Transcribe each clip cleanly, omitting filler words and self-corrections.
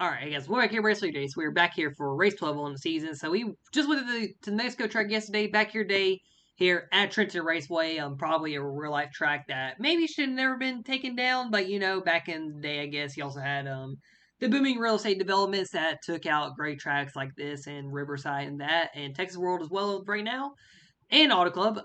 Alright, guys, we're back here Race League Day. So we're back here for race 12 on the season. So we just went to the Mexico track yesterday, back here today here at Trenton Raceway. Probably a real life track that maybe should have never been taken down, but back in the day, I guess you also had the booming real estate developments that took out great tracks like this and Riverside and that and Texas World as well right now and Auto Club.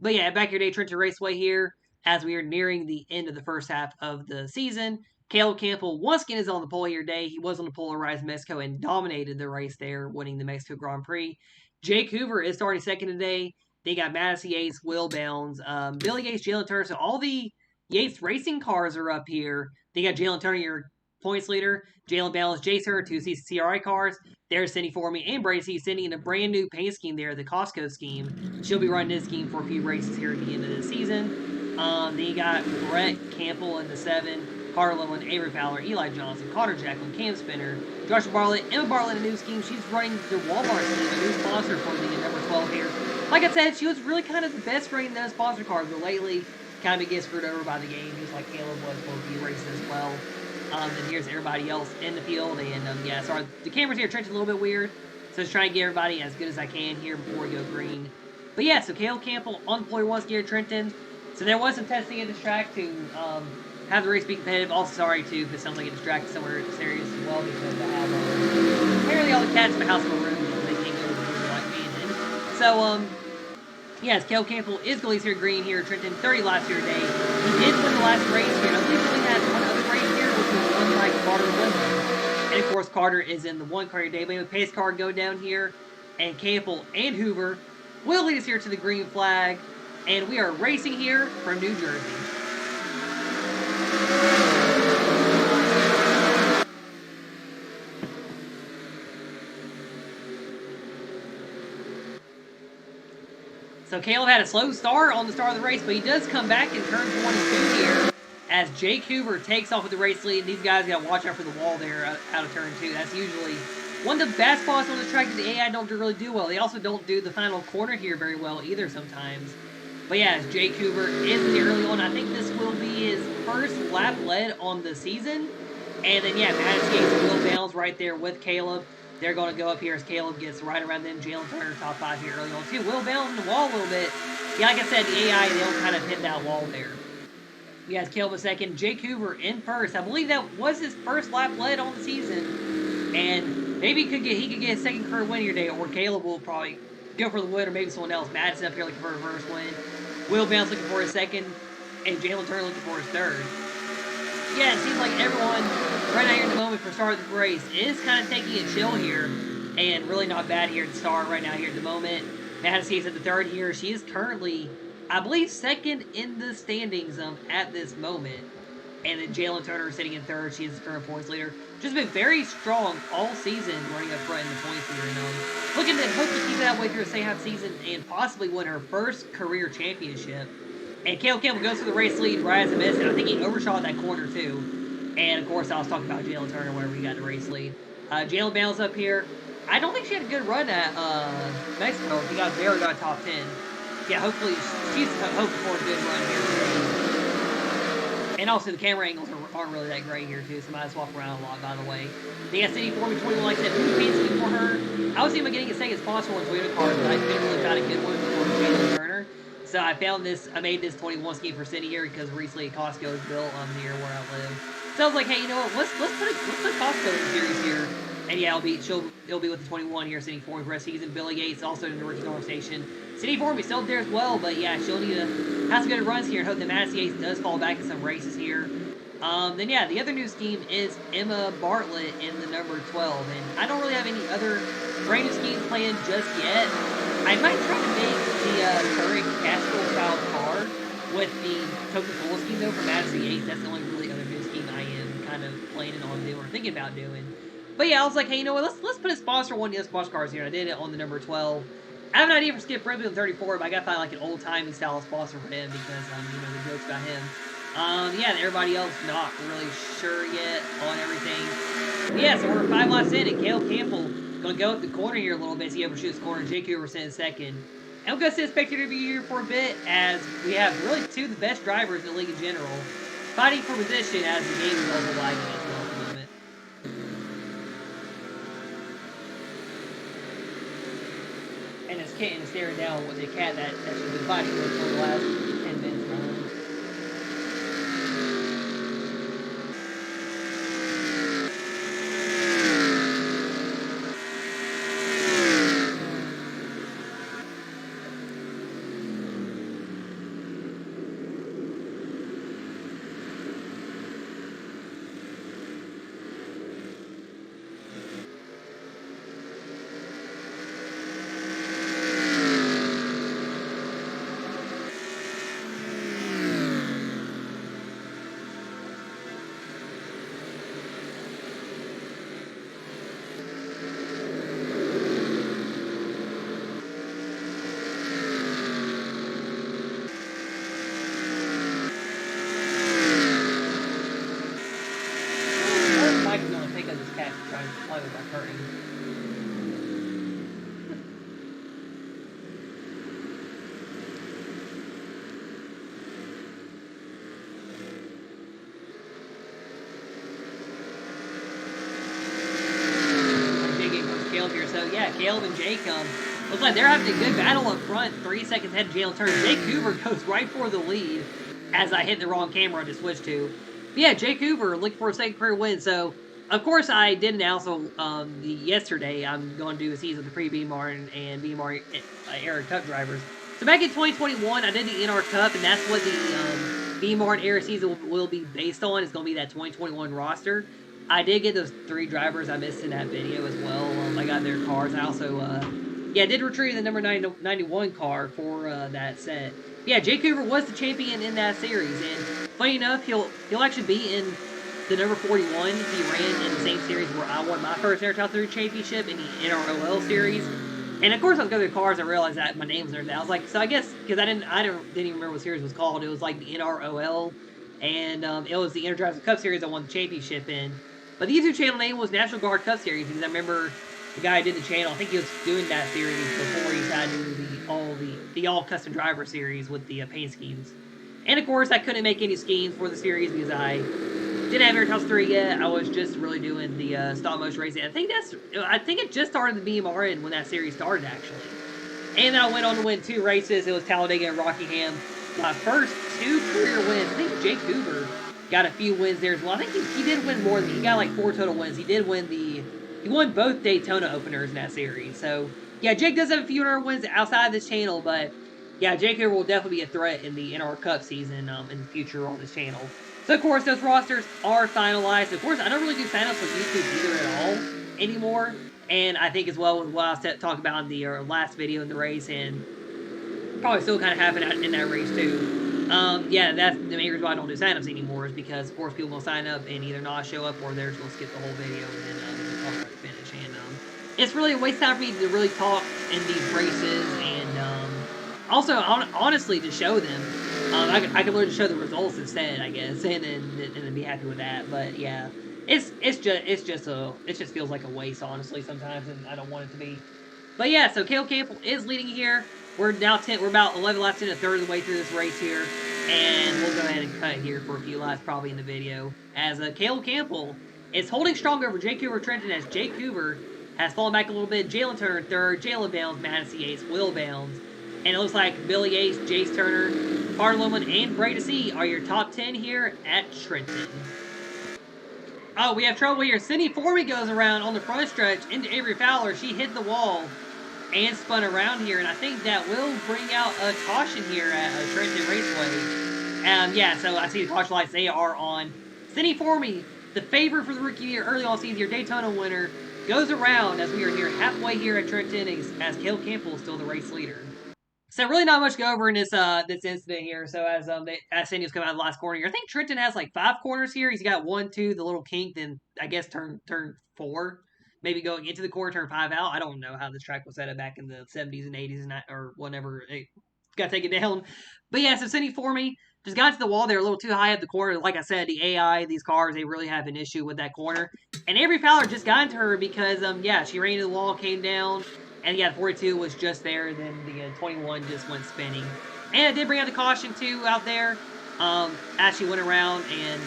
But yeah, back here today, Trenton Raceway here as we are nearing the end of the first half of the season. Caleb Campbell once again is on the pole here today. He was on the polarized Mexico and dominated the race there, winning the Mexico Grand Prix. Jake Hoover is starting second today. They got Madison Yates, Will Bounds, Billy Yates, Jalen Turner. So all the Yates racing cars are up here. They got Jalen Turner, your points leader, Jalen Bounds, Jason, two CRI cars. There's Cindy for me and Brady Cindy in a brand new paint scheme there, the Costco scheme. She'll be running this scheme for a few races here at the end of the season. Then you got Brett Campbell in the 7, Carlo and Avery Fowler, Eli Johnson, Connor Jacklin, Cam Spinner, Joshua Bartlett, Emma Bartlett in a new scheme. She's running the Walmart scheme, a new sponsor for the number 12 here. Like I said, she was really kind of the best running those sponsor cars, but lately kind of gets screwed over by the game, just like Caleb was for a few races as well. And here's everybody else in the field. And yeah, sorry, the cameras here Trenton's a little bit weird. So just trying to get everybody as good as I can here before we go green. But yeah, so Caleb Campbell on deploy once again at Trenton. So there was some testing at this track to have the race be competitive. Also sorry too, if it sounds like it distracted somewhere serious as well because I have apparently all the cats in my house in my room because they can't go to the room like me and then. So yes, Caleb Campbell is going to here green here at Trenton, 30 laps here today. He did win the last race here. I believe he only had one other race here, which was won by Carter Woodland. And of course, Carter is in the one car today. But anyway, pace car go down here, and Campbell and Hoover will lead us here to the green flag. And we are racing here from New Jersey. So Caleb had a slow start on the start of the race, but he does come back in turn 22 here as Jake Hoover takes off with the race lead. These guys got to watch out for the wall there out of turn 2. That's usually one of the bad spots on the track that the AI don't really do well. They also don't do the final corner here very well either sometimes. But yeah, as Jake Hoover is in the early on, I think this will be his first lap led on the season. And then yeah, Madison Yates and Will Bounds right there with Caleb. They're going to go up here as Caleb gets right around them. Jalen Turner top 5 here early on too. Will Bounds in the wall a little bit. Yeah, like I said, the AI, they'll kind of hit that wall there. We got Caleb in second. Jake Hoover in first. I believe that was his first lap led on the season. And maybe he could get a second career win here today, or Caleb will probably go for the win, or maybe someone else. Madison up here looking for a first win. Will Bounds looking for his second. And Jalen Turner looking for his third. Yeah, it seems like everyone right now here in the moment for start of the race is kind of taking a chill here and really not bad here to start right now here at the moment. Madison is at the third here. She is currently, I believe, second in the standings at this moment. And then Jalen Turner sitting in third. She is the current points leader. Just been very strong all season running up front in the points leader. And looking to hope to keep that way through a second half season and possibly win her first career championship. And Caleb Campbell goes for the race lead right as a miss, and I think he overshot that corner too. And of course, I was talking about Jalen Turner whenever he got the race lead. Jalen Bounds up here. I don't think she had a good run at Mexico. She barely got top 10. Yeah, hopefully she's hoping for a good run here today. And also the camera angles aren't really that great here too, so I might just walk around a lot, by the way. They got City 421 like that. Who's fancy for her? I was even getting a second sponsor on Toyota cars, but I couldn't really find a good one for Jalen Turner. So I made this 21 scheme for City here because recently Costco was built near where I live. So I was like, hey, you know what? Let's put Costco in the series here. And yeah, it'll be with the 21 here, City for the rest of the season. Billy Gates also in the rookie north station. City for me still there as well, but yeah, she'll need to have some good runs here and hope that Madison Gates does fall back in some races here. Then yeah, the other new scheme is Emma Bartlett in the number 12, and I don't really have any other brand new schemes planned just yet. I might try to make the current Castro style car with the Coca-Cola scheme though for Madison Yates. That's the only really other new scheme I am kind of planning on doing or thinking about doing. But yeah, I was like, hey, you know what? Let's put a sponsor on one of the other sponsor cars here. I did it on the number 12. I have an idea for Skip Brimley on 34, but I gotta find like an old-timey style sponsor for him because the jokes about him. Yeah, everybody else not really sure yet on everything. But yeah, so we're 5 laps in, and Caleb Campbell gonna go up the corner here a little bit. So he overshoots the corner. Jake Hoover in second. And we're gonna sit spectator view here for a bit as we have really two of the best drivers in the league in general fighting for position as the game is also lagging as well at the moment. And this kitten is staring down with a cat that she's been fighting with for the last 10 minutes. Mike's going to take out this cat to try and play with that curtain. Caleb here. So yeah, Caleb and Jake looks like they're having a good battle up front. 3 seconds ahead of Jalen Turner. Jake Hoover goes right for the lead as I hit the wrong camera to switch to. But yeah, Jake Hoover looking for a second career win. So of course I did announce yesterday I'm going to do a season of the pre-B Martin and B Martin era Cup drivers. So back in 2021 I did the NR Cup, and that's what the B Martin era season will be based on. It's going to be that 2021 roster. I did get those 3 drivers I missed in that video as well. I got their cars. I also, did retrieve the number 91 car for that set. Yeah, Jake Hoover was the champion in that series, and funny enough, he'll actually be in the number 41. He ran in the same series where I won my first NR2003 championship in the NROL series. And of course, I was going through the cars. I realized that my name was there. I was like, so I guess because I didn't even remember what the series was called. It was like the NROL, and it was the Energizer Cup series I won the championship in. But the YouTube channel name was National Guard Cup Series because I remember the guy who did the channel. I think he was doing that series before he decided to do the all custom driver series with the paint schemes. And of course, I couldn't make any schemes for the series because I didn't have Airtoss 3 yet. I was just really doing the stop motion racing. I think it just started the BMRN when that series started actually. And then I went on to win 2 races. It was Talladega and Rockingham. My first 2 career wins. I think Jake Hoover got a few wins there as well. I think he did win more than he got like 4 total wins. He won both Daytona openers in that series. So yeah, Jake does have a few other wins outside this channel, but yeah, Jake here will definitely be a threat in the NR Cup season in the future on this channel. So of course those rosters are finalized. Of course I don't really do signups on YouTube either at all anymore, and I think as well with what I was talking about in the last video in the race, and probably still kind of happen in that race too. Yeah, that's the main reason why I don't do signups anymore, is because, of course, people will sign up and either not show up or they're just going to skip the whole video and then talk about the finish. And it's really a waste of time for me to really talk in these races, and also, honestly, to show them. I can learn to show the results instead, I guess, and then be happy with that. But yeah, it just feels like a waste, honestly, sometimes, and I don't want it to be. But yeah, so Caleb Campbell is leading here. We're about 11 laps in, a third of the way through this race here, and we'll go ahead and cut here for a few laps probably in the video. As Caleb Campbell is holding strong over Jake Hoover Trenton, as Jake Hoover has fallen back a little bit. Jalen Turner in third, Jalen Bounds, Madison Yates, Will Bounds, and it looks like Billy Yates, Jace Turner, Carter Loman, and Bray to See are your top 10 here at Trenton. Oh, we have trouble here. Cindy Formey goes around on the front stretch into Avery Fowler. She hit the wall and spun around here, and I think that will bring out a caution here at Trenton Raceway. Yeah, so I see the caution lights, they are on. Cindy Formey, the favorite for the rookie year, early all season, your Daytona winner, goes around as we are here halfway here at Trenton, as Caleb Campbell is still the race leader. So really not much to go over in this this incident here. So as Cindy was coming out of the last corner here, I think Trenton has like 5 corners here. He's got 1, 2, the little kink, then I guess turn 4. Maybe going into the corner, turn 5 out. I don't know how this track was set up back in the 70s and 80s and or whenever it got taken down. But yeah, so Cindy Formey just got to the wall there a little too high up the corner. Like I said, the AI, these cars, they really have an issue with that corner. And Avery Fowler just got into her because, yeah, she ran into the wall, came down, and yeah, 42 was just there. Then the 21 just went spinning. And it did bring out the caution, too, out there as she went around. And,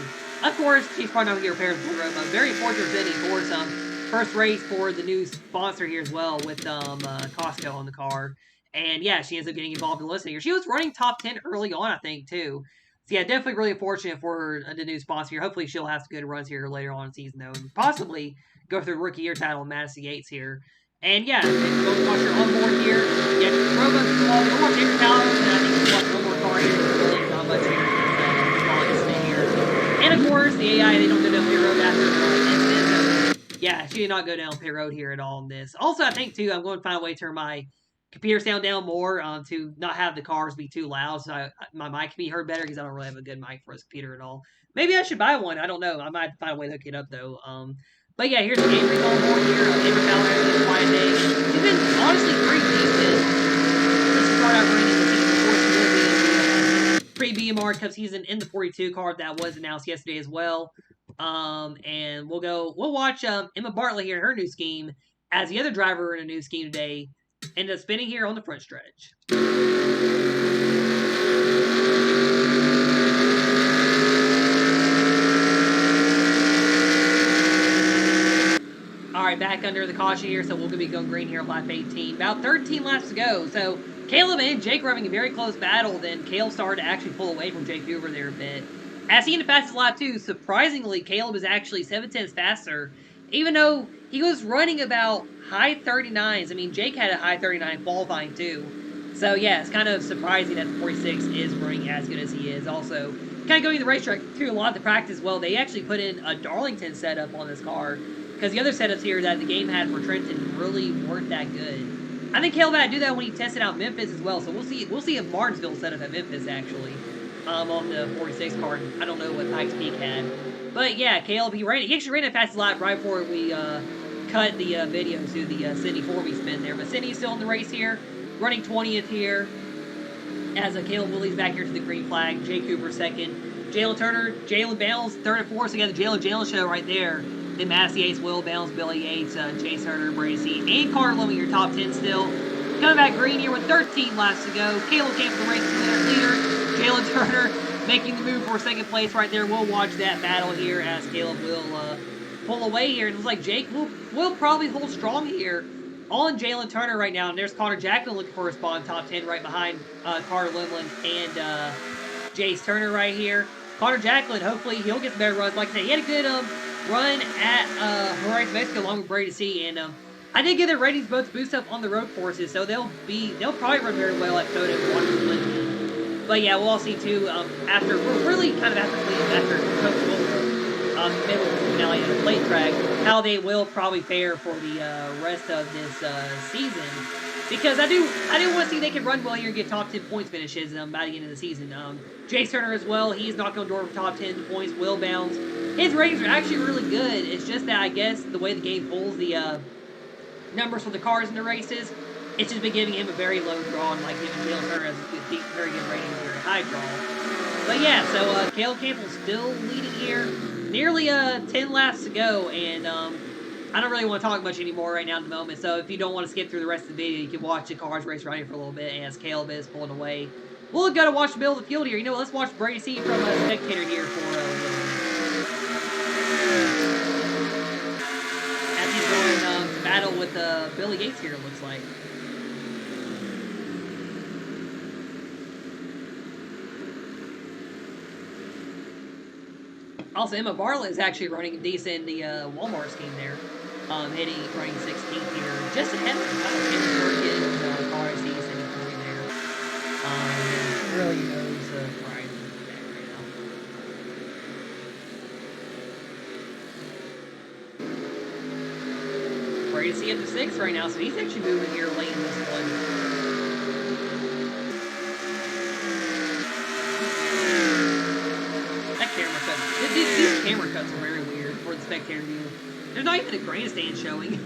of course, she's probably not going to get repairs for the road. Very fortunate for some first race for the new sponsor here as well with Costco on the car. And yeah, she ends up getting involved in listening here. She was running top 10 early on, I think, too. So yeah, definitely really fortunate for the new sponsor here. Hopefully she'll have some good runs here later on in the season, though, and possibly go through rookie year title in Madison Yates here. And yeah, go watch your onboard here. Yeah, Robo's we'll watch Andrew Powers, and I think we'll watch one more car here. Really not much here. And of course, the AI, they don't go down pit road after incident. Yeah, she did not go down pit road here at all in this. Also, I think, too, I'm going to find a way to turn my computer sound down more to not have the cars be too loud so my mic can be heard better because I don't really have a good mic for this computer at all. Maybe I should buy one. I don't know. I might find a way to hook it up, though. But yeah, here's Avery's on board here. Avery Fowler having a quiet day. She's been honestly pretty decent. Let's start out running the season before she will be in the pre-BMR Cup season in the 42 car that was announced yesterday as well. And we'll watch Emma Bartlett here in her new scheme as the other driver in a new scheme today ended up spinning here on the front stretch. Alright, back under the caution here, so we're going to be going green here on lap 18. About 13 laps to go, so Caleb and Jake were having a very close battle, then Caleb started to actually pull away from Jake Hoover there a bit. As he ended fastest lap 2, surprisingly, Caleb is actually 7/10 faster, even though he was running about high 39s. I mean, Jake had a high 39 qualifying too. So yeah, it's kind of surprising that the 46 is running as good as he is. Also, kind of going to the racetrack through a lot of the practice, well, they actually put in a Darlington setup on this car. Because the other setups here that the game had for Trenton really weren't that good. I think Caleb had to do that when he tested out Memphis as well. So we'll see if Martinsville set up at Memphis actually on the 46 car. I don't know what Pikes Peak had, but yeah, Caleb he actually ran a fast lap right before we cut the video to the Sydney 4B spin there. But Sydney's still in the race here, running 20th here. As Caleb Willie's back here to the green flag. Jake Cooper second. Jalen Turner, Jalen Bales third and fourth. So you got the Jalen show right there. Then Madison Yates, Will Bales, Billy Yates, Chase Turner, Brady C, and Carter Lemon, your top 10 still. Coming back green here with 13 laps to go. Caleb Camp, the race leader. Jalen Turner making the move for second place right there. We'll watch that battle here as Caleb will pull away here. It looks like Jake will probably hold strong here on Jalen Turner right now. And there's Connor Jacklin looking for a spot in top 10 right behind Carter Lemlin and Jace Turner right here. Connor Jacklin, hopefully he'll get some better runs. Like I said, he had a good run at Horizon Mexico along with Brady C. And I did get their ratings both boost up on the road courses, so they'll probably run very well at Coda and Wonderland. But yeah, we'll all see too. After Coach Wilbur, middle finale of the plate track, how they will probably fare for the rest of this season. Because I do want to see they can run well here and get top 10 points finishes by the end of the season. Jace Turner as well, he's knocking on the door for top 10 points. Will Bounds, his ratings are actually really good. It's just that I guess the way the game pulls the numbers for the cars in the races, it's just been giving him a very low draw, and like giving Jalen Turner has very good ratings here, high draw. But yeah, so Caleb Campbell's still leading here. Nearly 10 laps to go, and I don't really want to talk much anymore right now at the moment, so if you don't want to skip through the rest of the video, you can watch the cars race right here for a little bit as Caleb is pulling away. We'll go to watch the middle of the field here. You know, let's watch Brady C from a spectator here for a little bit. As he's going to battle with Billy Yates here, it looks like. Also, Emma Bartlett is actually running decent in the Walmart scheme there. Running 16th here. Just ahead of Kenny Perkins, RC, 73 there. Really knows Brian right now. Brady C at the 6th right now, so he's actually moving here late in this one. These camera cuts are very weird for the spectator view. There's not even a grandstand showing.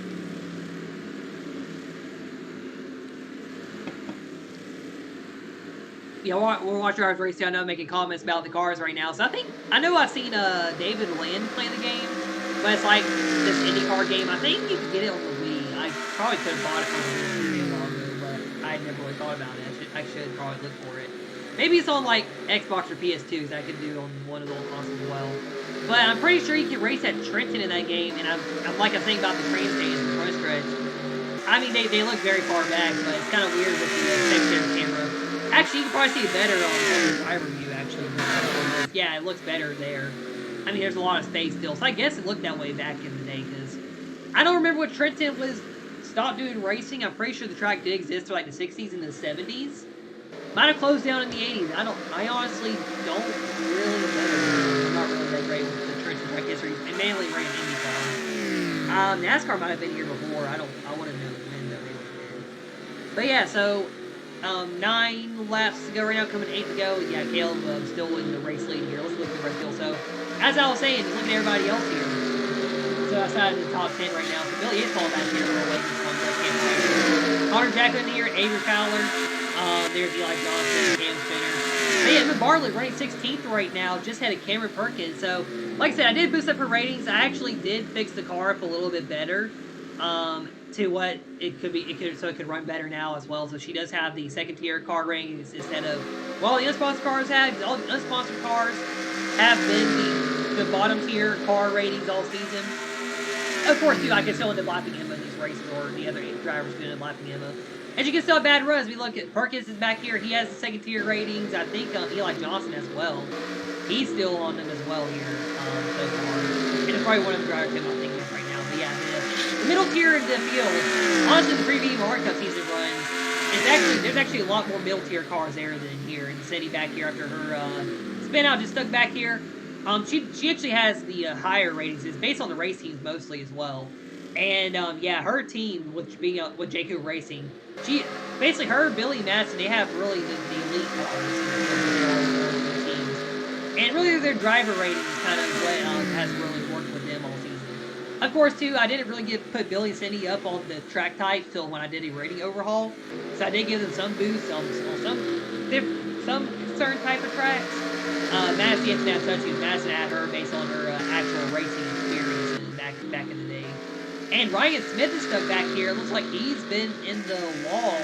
Yeah, we're watching our race down now, making comments about the cars right now. So I know I've seen David Land play the game, but it's like this IndyCar game. I think you can get it on the Wii. I probably could have bought it from the Wii long ago, but I never really thought about it. I should probably look for it. Maybe it's on like Xbox or PS2, so I could do on one of those consoles as well. But I'm pretty sure you can race at Trenton in that game, and I'm like I'm saying about the train stations in the front stretch. I mean, they look very far back, but it's kind of weird with the secondary camera. Actually, you can probably see it better on the driver view, actually. Yeah, it looks better there. I mean, there's a lot of space still, so I guess it looked that way back in the day, because I don't remember what Trenton was stopped doing racing. I'm pretty sure the track did exist for like the 60s and the 70s. Might have closed down in the 80s. I honestly don't really know. I'm not really that great with the Trenton track history. It mainly ran IndyCar. NASCAR might have been here before. I wouldn't know when though they would have been. But yeah, so 9 laps to go right now, coming 8 to go. Yeah, Caleb still in the race lead here. Let's look at the rest field. So as I was saying, look at everybody else here. So outside of the top 10 right now. So Billy is falling back here. We're waiting for Connor Jackson here, Avery Fowler. There's Eli Johnson, Cam Spinner. But yeah, Emma Bartlett running 16th right now, just had a Cameron Perkins. So, like I said, I did boost up her ratings. I actually did fix the car up a little bit better to what it could be. So it could run better now as well. So she does have the second tier car ratings instead of, well, the unsponsored cars have. All the unsponsored cars have been the bottom tier car ratings all season. Of course, too, I can still end up lapping Emma in these races, or the other 8 drivers can end up lapping Emma. And she can still have bad runs. We look at Perkins is back here. He has the second tier ratings. I think Eli Johnson as well. He's still on them as well here so far. And it's probably one of the drivers I'm not thinking of right now. But yeah, the middle tier of the field, honestly, the previous Hard Cup season run, there's actually a lot more middle tier cars there than here. And Sadie back here after her spin out just stuck back here. She actually has the higher ratings. It's based on the race teams mostly as well. And yeah, her team with being with JQ Racing, basically her, Billy, Madison, they have really the elite cars teams. And really their driver ratings kind of what has really worked with them all season. Of course, too, I didn't really put Billy and Cindy up on the track type till when I did a rating overhaul. So I did give them some boosts on some certain type of tracks. Madison didn't have touch. Madison had her based on her actual racing experiences back in the day. And Ryan Smith is stuck back here. It looks like he's been in the wall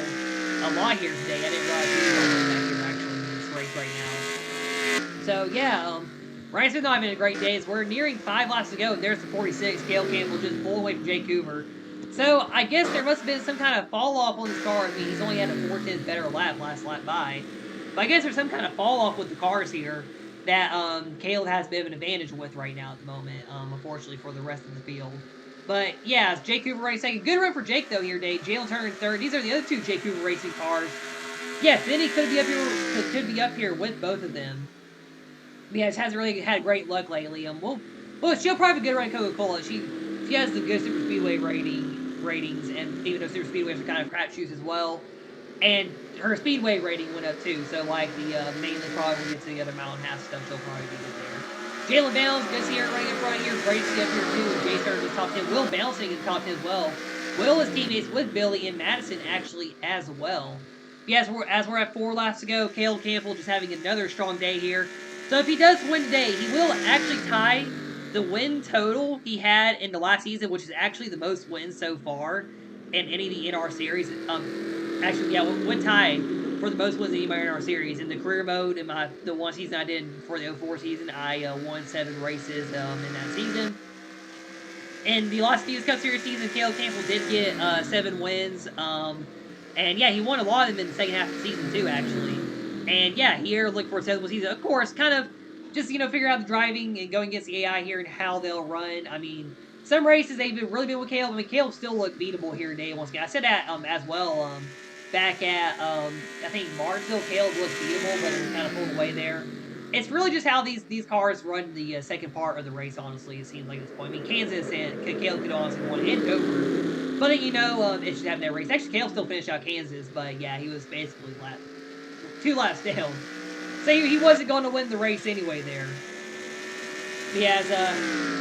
a lot here today. I didn't realize he was back here actually in this race right now. So yeah, Ryan Smith not having a great day. As we're nearing 5 laps to go, and there's the 46. Cale Campbell just pulled away from Jake Coover. So I guess there must have been some kind of fall off on this car. I mean, he's only had a 4/10 better lap last lap by. But I guess there's some kind of fall off with the cars here that Caleb has a bit of an advantage with right now at the moment, unfortunately for the rest of the field. But yeah, Jake Cooper running second. Good run for Jake though here today. Jalen Turner in third. These are the other 2 Jake Cooper racing cars. Yes, Vinny could be up here with both of them. But yeah, hasn't really had great luck lately. Well, she'll probably have a good run in Coca-Cola. She has the good super speedway ratings, and even though super speedways are kind of crapshoots as well. And her speedway rating went up too, so like the mainly probably when we get to the other mile and a half stuff, she'll probably be good there. Jalen Bounds, good to see her running in front here. Great to see up here too. Jay started in the top 10. Will bouncing in the top 10 as well. Will is teammates with Billy and Madison actually as well. Yeah, as we're at 4 laps to go, Caleb Campbell just having another strong day here. So if he does win today, he will actually tie the win total he had in the last season, which is actually the most wins so far in any of the NR series. Actually, yeah, would tie for the most wins in anybody in our series. In the career mode, in the one season I did for the 04 season, I won 7 races in that season. In the Las Vegas Cup Series season, Caleb Campbell did get 7 wins. And yeah, he won a lot of them in the second half of the season too, actually. And yeah, here look for a 7th season. Of course, kind of just, figure out the driving and going against the AI here and how they'll run. I mean, some races they've really been with Caleb. I mean, Caleb still looked beatable here today once again. I said that as well. Back at, I think Martinsville, Caleb looked beatable, but it was kind of pulled away there. It's really just how these cars run the second part of the race, honestly, it seems like at this point. I mean, Kansas and Caleb could honestly won and Dover. But, it should have that race. Actually, Caleb still finished out Kansas, but yeah, he was basically 2 laps down. So he wasn't going to win the race anyway there. He has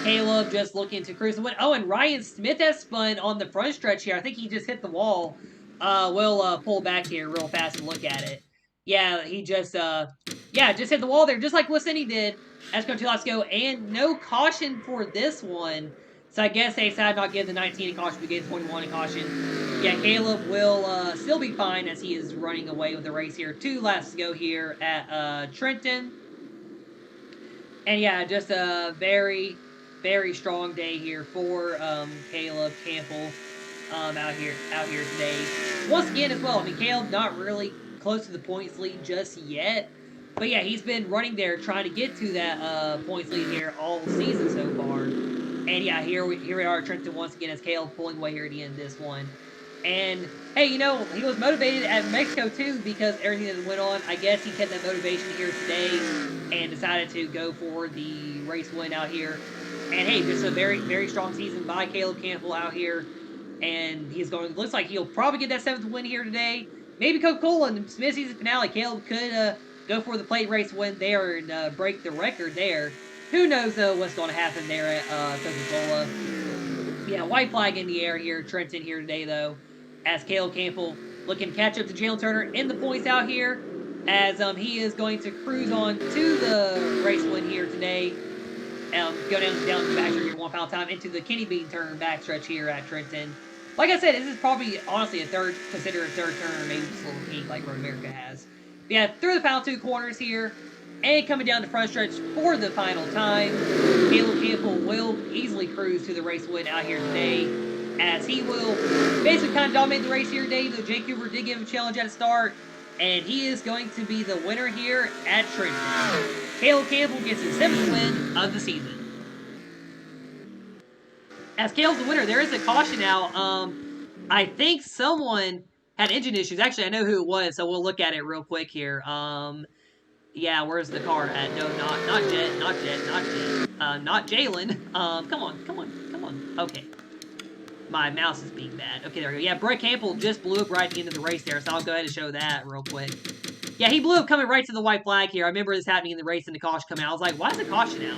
Caleb just looking to cruise the win. Oh, and Ryan Smith has spun on the front stretch here. I think he just hit the wall. We'll pull back here real fast and look at it. Yeah, he just hit the wall there, just like Wisini did as going 2 laps ago. And no caution for this one. So I guess they decided not to give the 19 a caution, but gave the 21 a caution. Yeah, Caleb will still be fine as he is running away with the race here. 2 laps to go here at Trenton. And yeah, just a very, very strong day here for Caleb Campbell out here today. Once again as well, I mean, Caleb not really close to the points lead just yet. But yeah, he's been running there trying to get to that points lead here all season so far. And yeah, here we are at Trenton once again as Caleb pulling away here at the end of this one. And hey, you know, he was motivated at Mexico too because everything that went on. I guess he kept that motivation here today and decided to go for the race win out here. And hey, just a very, very strong season by Caleb Campbell out here. And he's going, looks like he'll probably get that 7th win here today. Maybe Coca-Cola in the mid-season finale. Caleb could go for the plate race win there and break the record there. Who knows, though, what's going to happen there at Coca-Cola. Yeah, white flag in the air here. Trenton here today, though, as Caleb Campbell looking to catch up to Jalen Turner in the points out here, as he is going to cruise on to the race win here today. Go down the backstretch here one final time into the Kenny Bean turn backstretch here at Trenton. Like I said, this is probably, honestly, considered a third turn, or maybe just a little kink like Road America has. But yeah, through the final 2 corners here, and coming down the front stretch for the final time, Caleb Campbell will easily cruise to the race win out here today, as he will basically kind of dominate the race here today, though Jake Cooper did give him a challenge at the start, and he is going to be the winner here at Trenton. Caleb Campbell gets his 7th win of the season. As Caleb's the winner, there is a caution out. I think someone had engine issues. Actually, I know who it was, so we'll look at it real quick here. Yeah, where's the car at? No, not Jalen. Come on. Okay. My mouse is being bad. Okay, there we go. Yeah, Brett Campbell just blew up right at the end of the race there, so I'll go ahead and show that real quick. Yeah, he blew up coming right to the white flag here. I remember this happening in the race and the caution coming out. I was like, why is the caution out?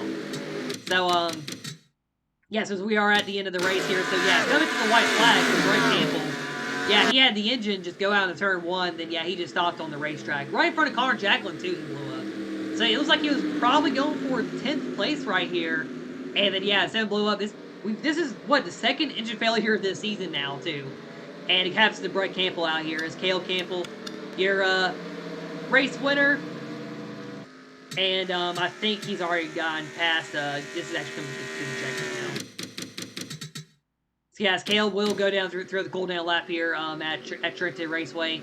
So, yeah, so we are at the end of the race here. So, yeah, coming to the white flag for Brett Campbell. Yeah, he had the engine just go out in turn 1. Then, yeah, he just stopped on the racetrack. Right in front of Connor Jacqueline, too, he blew up. So, it looks like he was probably going for 10th place right here. And then, yeah, instead of blew up, this is, what, the 2nd engine failure of this season now, too. And it happens to Brett Campbell out here as Caleb Campbell, your race winner. And I think he's already gotten past, this is actually coming to the checkers now. So yes, Caleb will go down through the cool down lap here at Trenton Raceway.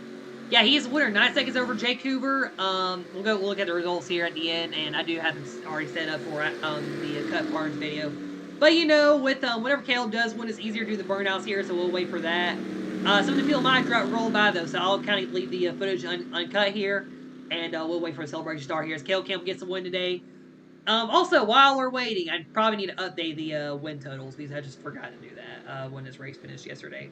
Yeah, he is the winner. 9 seconds over Jake Hoover. We'll look at the results here at the end, and I do have them already set up for the Cut Barnes video. But you know, with whenever Caleb does win, it's easier to do the burnouts here, so we'll wait for that. Some of the field might roll by though, so I'll kind of leave the footage uncut here, and we'll wait for a celebration to start here as Caleb Campbell gets the win today. Also, while we're waiting, I probably need to update the win totals because I just forgot to do that when this race finished yesterday.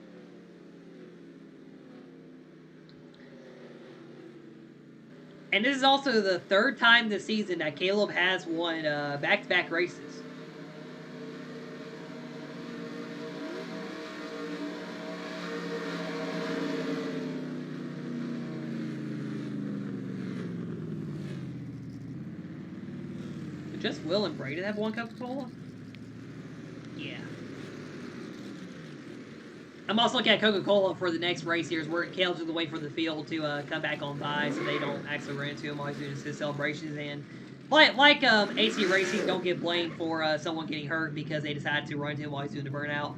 And this is also the 3rd time this season that Caleb has won back-to-back races. Just Will and Braden have won Coca-Cola? Yeah. I'm also looking at Coca-Cola for the next race here, where Caleb's the way for the field to come back on by, so they don't actually run into him while he's doing his celebrations. And like AC Racing, don't get blamed for someone getting hurt because they decided to run into him while he's doing the burnout.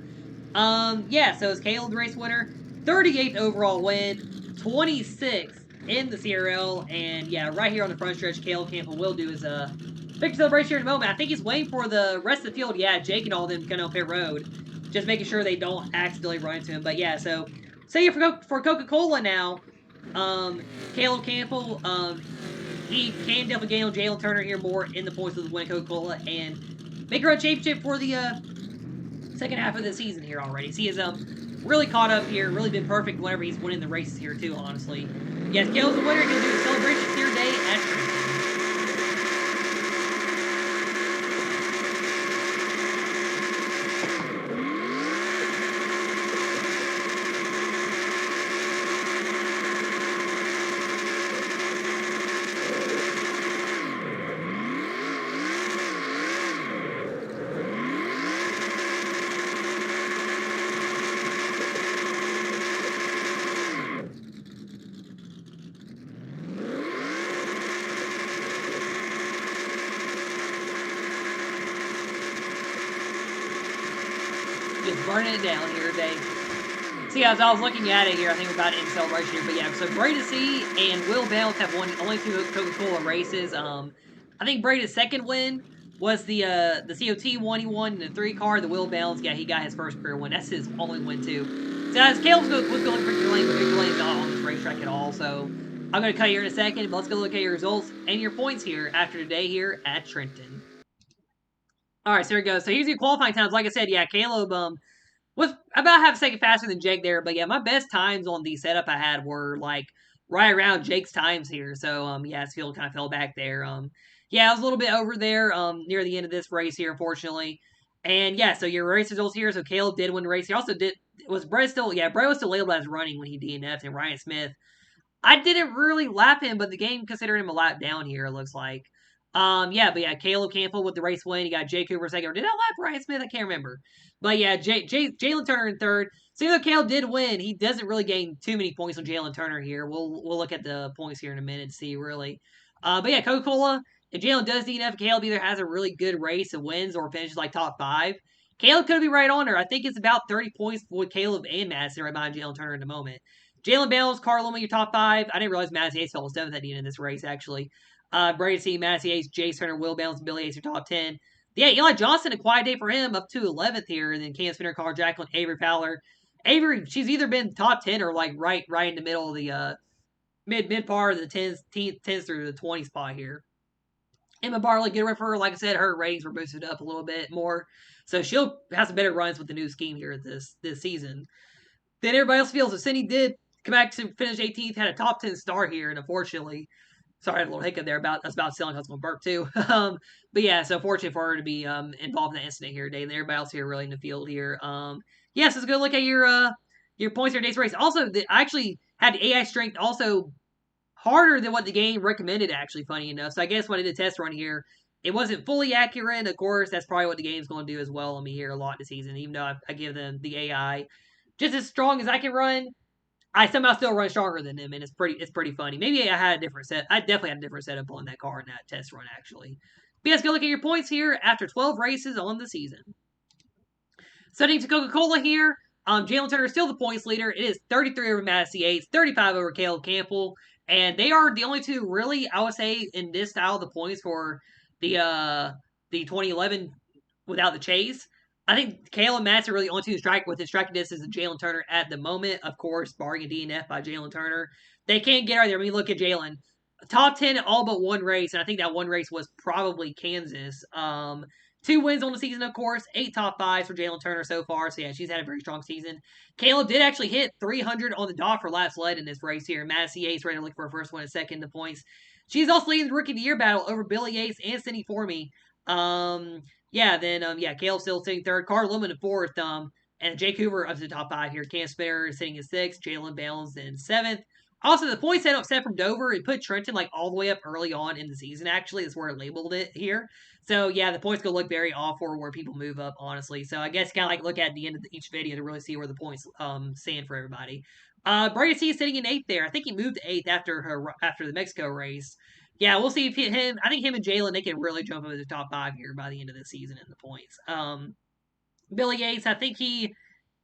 Yeah, so it's Caleb the race winner, 38th overall win, 26th in the CRL, and yeah, right here on the front stretch, Caleb Campbell will do his victory celebration here in a moment. I think he's waiting for the rest of the field. Yeah, Jake and all of them coming on pit road. Just making sure they don't accidentally run into him. But yeah, so say for Coca-Cola now. Caleb Campbell, he can definitely gain on Jalen Turner here more in the points of the win Coca-Cola and make a run championship for the second half of the season here already. So he is really caught up here, really been perfect whenever he's winning the races here too, honestly. Yes, Caleb's the winner. He'll do the celebrations here today at Trenton. burning it down here today. See, as I was looking at it here, I think we're about to end celebration here. But yeah, so Brady C and Will Bounce have won only 2 Coca-Cola races. I think Brady's second win was the COT one he won in the 3 car. The Will Bounce, yeah, he got his first career win. That's his only win too. So as Caleb's was going for Victor Lane, but Victor Lane's not on this racetrack at all. So I'm going to cut here in a second. But let's go look at your results and your points here after today here at Trenton. All right, so here we go. So here's your qualifying times. Like I said, yeah, Caleb was about half a second faster than Jake there, but yeah, my best times on the setup I had were like right around Jake's times here. So yeah, his field kind of fell back there. Yeah, I was a little bit over there near the end of this race here, unfortunately. And yeah, so your race results here. So Caleb did win the race. He also did was Brett still Brett was still labeled as running when he DNF'd, and Ryan Smith I didn't really lap him, but the game considered him a lap down here, it looks like. Yeah, but yeah, Caleb Campbell with the race win. He got Jay Cooper second. Or did I lap Ryan Smith? I can't remember. But yeah, Jalen Turner in third. So even though Caleb did win, he doesn't really gain too many points on Jalen Turner here. We'll look at the points here in a minute to see really. But yeah, Coca-Cola, if Jalen does DNF, Caleb either has a really good race and wins or finishes like top 5. Caleb could be right on her. I think it's about 30 points with Caleb and Madison right behind Jalen Turner in the moment. Jalen Bales, Carl Loma, your top 5. I didn't realize Massey Ace was 7th at the end of this race, actually. Brady C, Massey Ace, Jace Turner, Will Bales, and Billy Ace, your top 10. Yeah, Eli Johnson, a quiet day for him, up to 11th here. And then Cam Spinner, Carl Jacqueline, Avery Fowler. Avery, she's either been top 10 or like right in the middle of the mid part of the 10s through the 20 spot here. Emma Barley, good run for her. Like I said, her ratings were boosted up a little bit more. So she'll have some better runs with the new scheme here this season. Then everybody else feels. So Cindy did come back to finish 18th, had a top 10 start here, and unfortunately, sorry, I had a little hiccup there about selling husband burp too. But yeah, so fortunate for her to be involved in that incident here today, and everybody else here really in the field here. Yeah, so let's go look at your points for today's race. Also, I actually had the AI strength also harder than what the game recommended. Actually, funny enough, so I guess when I did a test run here, it wasn't fully accurate. Of course, that's probably what the game's going to do as well on me here a lot this season. Even though I give them the AI just as strong as I can run, I somehow still run stronger than them, and it's pretty funny. Maybe I had a different set. I definitely had a different setup on that car in that test run, actually. But yeah, let's go look at your points here after 12 races on the season. Studying to Coca-Cola here, Jalen Turner is still the points leader. It is 33 over Massey Yates, 35 over Caleb Campbell, and they are the only two really, I would say, in this style, the points for the 2011 without the chase. I think Caleb and Matt's are really only two strike with his striking distance and Jalen Turner at the moment. Of course, barring a DNF by Jalen Turner. They can't get out there. I mean, look at Jalen. Top 10 all but one race, and I think that one race was probably Kansas. 2 wins on the season, of course. 8 top 5s for Jalen Turner so far. So, yeah, she's had a very strong season. Caleb did actually hit 300 on the dot for last led in this race here. Madison Yates ready to look for her first one and second in the points. She's also leading the Rookie of the Year battle over Billy Yates and Cindy Formey. Yeah, then, Caleb still sitting third. Carl Lumen in fourth. And Jake Hoover up to the top 5 here. Cam Spinner sitting in 6th. Jalen Bales in 7th. Also, the point set from Dover, it put Trenton like all the way up early on in the season, actually. That's where it labeled it here. So, yeah, the points go look very off for where people move up, honestly. So, I guess kind of like look at the end of each video to really see where the points stand for everybody. Brady C is sitting in 8th there. I think he moved to 8th after the Mexico race. Yeah, we'll see if I think him and Jalen, they can really jump into the top 5 here by the end of the season in the points. Billy Yates, I think he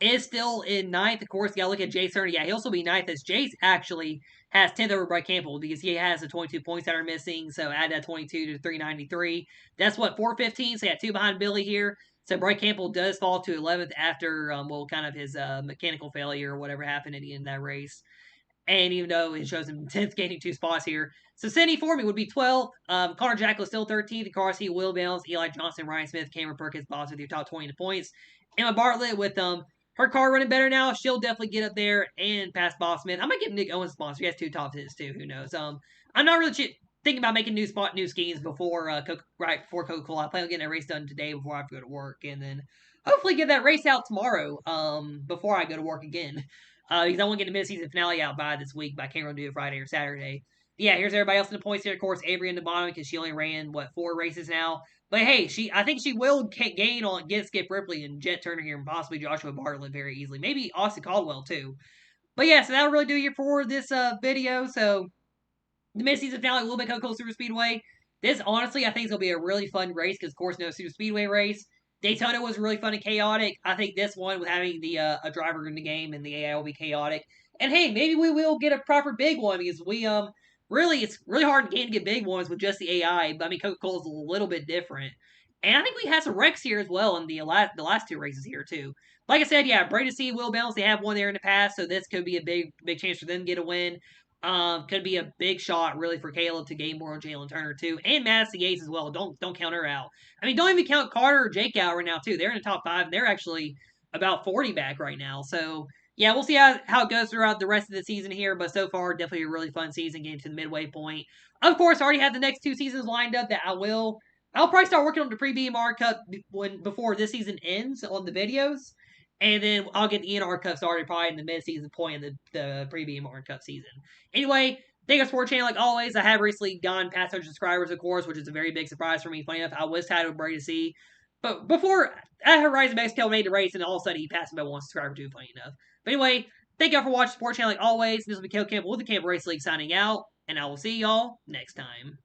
is still in 9th. Of course, you gotta look at Jace Turner. Yeah, he'll also be 9th as Jace actually has 10th over Bryce Campbell because he has the 22 points that are missing. So add that 22 to 393. That's what, 415. So yeah, 2 behind Billy here. So Bryce Campbell does fall to 11th after, kind of his mechanical failure or whatever happened at the end of that race. And even though it shows him 10th, gaining 2 spots here. So Cindy Formey would be 12th. Connor Jackal is still 13th. Carsey, Will Bales, Eli Johnson, Ryan Smith, Cameron Perkins, Boss with your top 20 points. Emma Bartlett with her car running better now. She'll definitely get up there and pass Boss Smith. I might give Nick Owens a sponsor. He has 2 top 10s too. Who knows? I'm not really thinking about making new schemes before Coca-Cola. I plan on getting a race done today before I have to go to work, and then hopefully get that race out tomorrow. Before I go to work again. Because I want to get the mid-season finale out by this week, but I can't really do it Friday or Saturday. Yeah, here's everybody else in the points here. Of course, Avery in the bottom because she only ran, 4 races now. But hey, I think she will gain on Skip Ripley and Jet Turner here and possibly Joshua Bartlett very easily. Maybe Austin Caldwell too. But yeah, so that'll really do it for this video. So the mid-season finale will be Coca-Cola Super Speedway. This, honestly, I think is going to be a really fun race because, of course, no Super Speedway race. Daytona was really fun and chaotic. I think this one, with having the a driver in the game and the AI, will be chaotic. And hey, maybe we will get a proper big one because we really, it's really hard to get big ones with just the AI. But I mean, Coca-Cola's a little bit different. And I think we had some wrecks here as well in the last two races here too. Like I said, yeah, Brady C, Will Bounce, they have won there in the past, so this could be a big chance for them to get a win. Could be a big shot really for Caleb to gain more on Jalen Turner too, and Madison Yates as well. Don't count her out. I mean, don't even count Carter or Jake out right now too. They're in the top five. And they're actually about 40 back right now. So yeah, we'll see how it goes throughout the rest of the season here. But so far, definitely a really fun season getting to the midway point. Of course, I already have the next two seasons lined up that I'll probably start working on the pre-BMR Cup before this season ends on the videos. And then I'll get the NR Cup started probably in the mid-season point in the pre-BMR Cup season. Anyway, thank you, Sports Channel. Like always, I have recently gone past 100 subscribers, of course, which is a very big surprise for me. Funny enough, I was tied with Brady C. But before at Horizon Mexico made the race, and all of a sudden he passed me by one subscriber too, funny enough. But anyway, thank y'all for watching Sports Channel like always. This will be Kel Campbell with the Campbell Race League signing out, and I will see y'all next time.